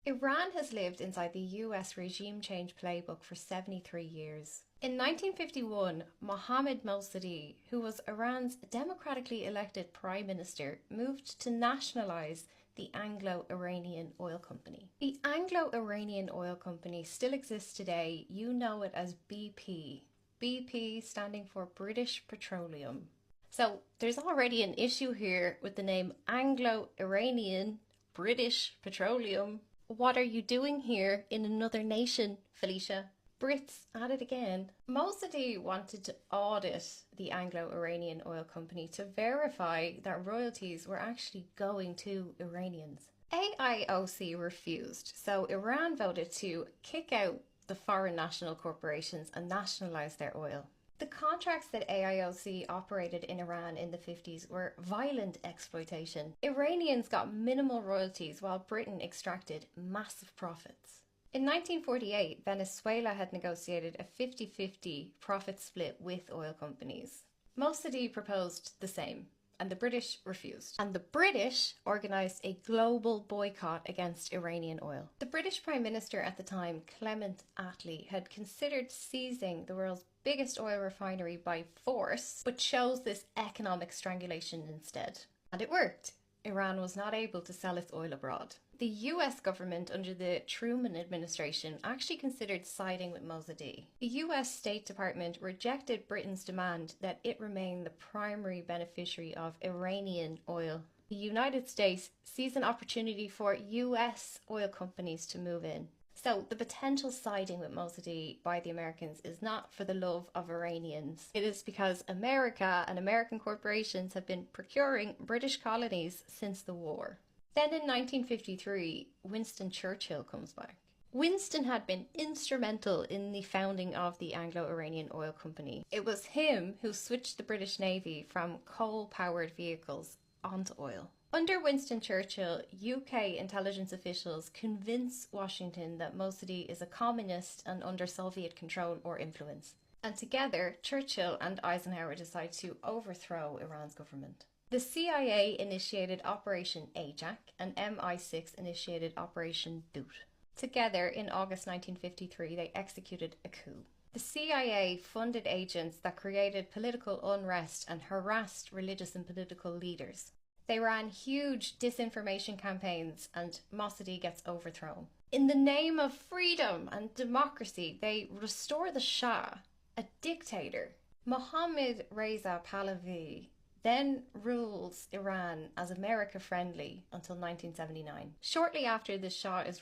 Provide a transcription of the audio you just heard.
Iran has lived inside the US regime change playbook for 73 years. In 1951, Mohammad Mossadegh, who was Iran's democratically elected prime minister, moved to nationalize the Anglo-Iranian Oil Company. The Anglo-Iranian Oil Company still exists today. You know it as BP. BP standing for British Petroleum. So there's already an issue here with the name Anglo-Iranian British Petroleum. What are you doing here in another nation, Felicia? Brits at it again. Mossadegh wanted to audit the Anglo-Iranian Oil Company to verify that royalties were actually going to Iranians. AIOC refused, so Iran voted to kick out the foreign national corporations and nationalize their oil. The contracts that AIOC operated in Iran in the 50s were violent exploitation. Iranians got minimal royalties while Britain extracted massive profits. In 1948, Venezuela had negotiated a 50-50 profit split with oil companies. Mossadegh proposed the same, and the British refused. And the British organised a global boycott against Iranian oil. The British Prime Minister at the time, Clement Attlee, had considered seizing the world's biggest oil refinery by force, but chose this economic strangulation instead. And it worked. Iran was not able to sell its oil abroad. The US government under the Truman administration actually considered siding with Mossadegh. The US State Department rejected Britain's demand that it remain the primary beneficiary of Iranian oil. The United States sees an opportunity for US oil companies to move in. So the potential siding with Mossadegh by the Americans is not for the love of Iranians. It is because America and American corporations have been procuring British colonies since the war. Then in 1953, Winston Churchill comes back. Winston had been instrumental in the founding of the Anglo-Iranian Oil Company. It was him who switched the British Navy from coal-powered vehicles onto oil. Under Winston Churchill, UK intelligence officials convince Washington that Mossadegh is a communist and under Soviet control or influence. And together, Churchill and Eisenhower decide to overthrow Iran's government. The CIA initiated Operation Ajax and MI6 initiated Operation Boot. Together, in August 1953, they executed a coup. The CIA funded agents that created political unrest and harassed religious and political leaders. They ran huge disinformation campaigns and Mossadegh gets overthrown. In the name of freedom and democracy, they restore the Shah, a dictator. Mohammad Reza Pahlavi then rules Iran as America-friendly until 1979. Shortly after the Shah is